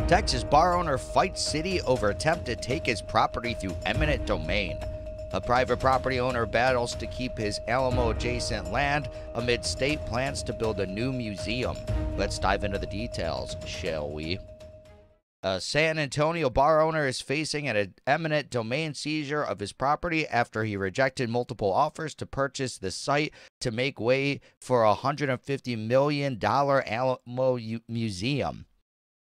Texas bar owner fights city over attempt to take his property through eminent domain. A private property owner battles to keep his Alamo adjacent land amid state plans to build a new museum. Let's dive into the details, shall we? A San Antonio bar owner is facing an eminent domain seizure of his property after he rejected multiple offers to purchase the site to make way for a $150 million Alamo museum.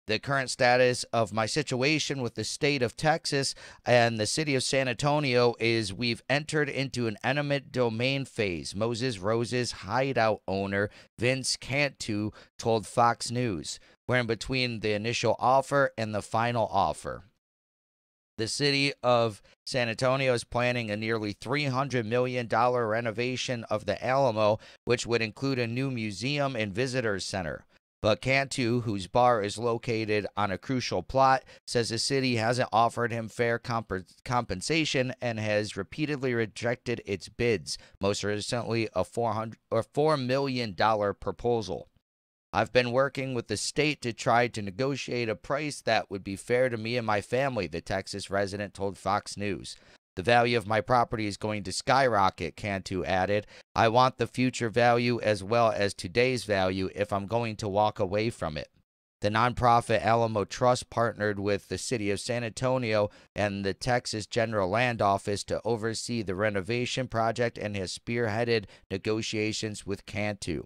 The current status of my situation with the state of Texas and the city of San Antonio is we've entered into an eminent domain phase, Moses Rose's hideout owner Vince Cantu told Fox News. We're in between the initial offer and the final offer. The city of San Antonio is planning a nearly $300 million renovation of the Alamo, which would include a new museum and visitors center. But Cantu, whose bar is located on a crucial plot, says the city hasn't offered him fair compensation and has repeatedly rejected its bids, most recently a $4 million proposal. I've been working with the state to try to negotiate a price that would be fair to me and my family, the Texas resident told Fox News. The value of my property is going to skyrocket, Cantu added. I want the future value as well as today's value if I'm going to walk away from it. The nonprofit Alamo Trust partnered with the city of San Antonio and the Texas General Land Office to oversee the renovation project and has spearheaded negotiations with Cantu.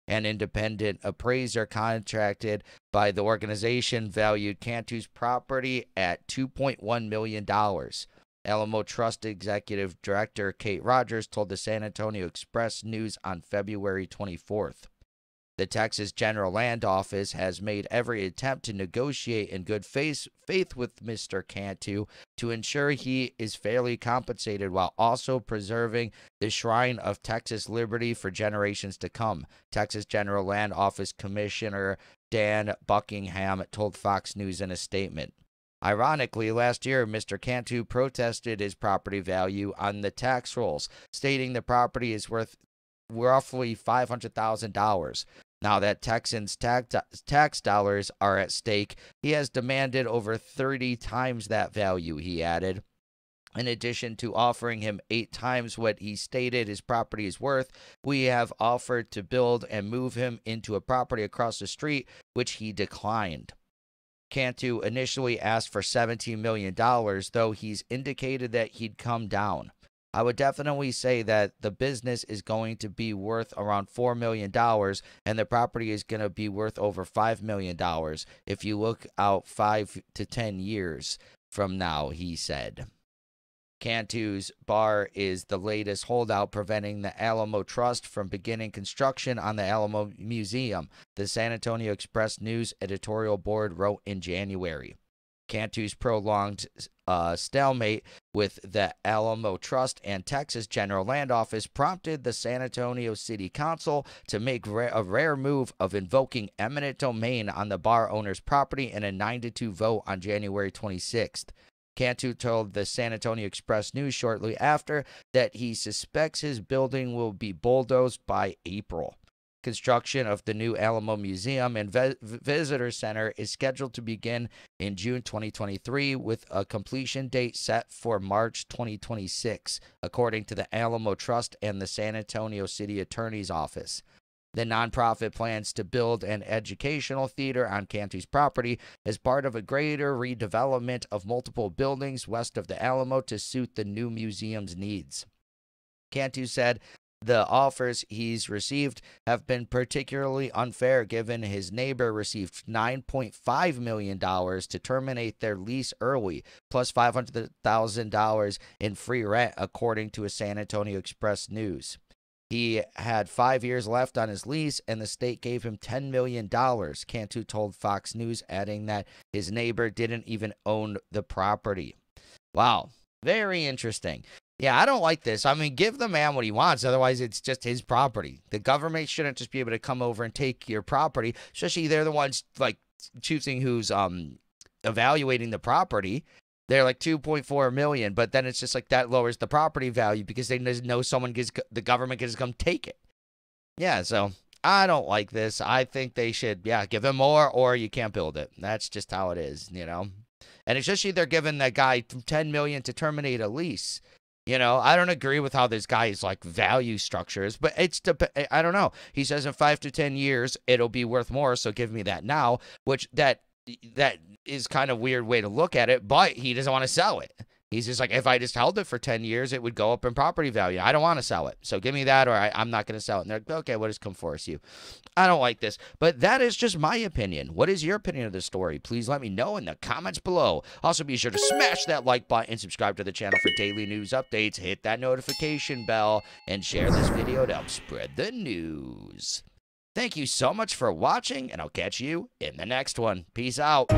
An independent appraiser contracted by the organization valued Cantu's property at $2.1 million. Alamo Trust Executive Director Kate Rogers told the San Antonio Express News on February 24th. The Texas General Land Office has made every attempt to negotiate in good faith with Mr. Cantu to ensure he is fairly compensated while also preserving the shrine of Texas liberty for generations to come, Texas General Land Office Commissioner Dan Buckingham told Fox News in a statement. Ironically, last year, Mr. Cantu protested his property value on the tax rolls, stating the property is worth roughly $500,000. Now that Texans' tax dollars are at stake, he has demanded over 30 times that value, he added. In addition to offering him 8 times what he stated his property is worth, we have offered to build and move him into a property across the street, which he declined. Cantu initially asked for $17 million, though he's indicated that he'd come down. I would definitely say that the business is going to be worth around $4 million, and the property is going to be worth over $5 million if you look out 5 to 10 years from now, he said. Cantu's bar is the latest holdout preventing the Alamo Trust from beginning construction on the Alamo Museum, the San Antonio Express News editorial board wrote in January. Cantu's prolonged stalemate with the Alamo Trust and Texas General Land Office prompted the San Antonio City Council to make a rare move of invoking eminent domain on the bar owner's property in a 9-2 vote on January 26th. Cantu told the San Antonio Express News shortly after that he suspects his building will be bulldozed by April. Construction of the new Alamo Museum and Visitor Center is scheduled to begin in June 2023 with a completion date set for March 2026, according to the Alamo Trust and the San Antonio City Attorney's Office. The nonprofit plans to build an educational theater on Cantu's property as part of a greater redevelopment of multiple buildings west of the Alamo to suit the new museum's needs. Cantu said the offers he's received have been particularly unfair given his neighbor received $9.5 million to terminate their lease early, plus $500,000 in free rent, according to a San Antonio Express News. He had 5 years left on his lease, and the state gave him $10 million, Cantu told Fox News, adding that his neighbor didn't even own the property. Wow, very interesting. Yeah, I don't like this. I mean, give the man what he wants, otherwise it's just his property. The government shouldn't just be able to come over and take your property, especially they're the ones, like, choosing who's evaluating the property. They're like $2.4 million, but then it's just like that lowers the property value because they know the government can just come take it. Yeah, so I don't like this. I think they should, yeah, give him more or you can't build it. That's just how it is, you know? And especially they're giving that guy $10 million to terminate a lease. You know, I don't agree with how this guy's like value structures, but I don't know. He says in 5 to 10 years it'll be worth more, so give me that now, which that is kind of weird way to look at it, but he doesn't want to sell it. He's just like, if I just held it for 10 years, it would go up in property value. I don't want to sell it. So give me that, or I'm not going to sell it. And they're like, okay, what does come force you? I don't like this. But that is just my opinion. What is your opinion of this story? Please let me know in the comments below. Also, be sure to smash that like button and subscribe to the channel for daily news updates. Hit that notification bell and share this video to help spread the news. Thank you so much for watching, and I'll catch you in the next one. Peace out.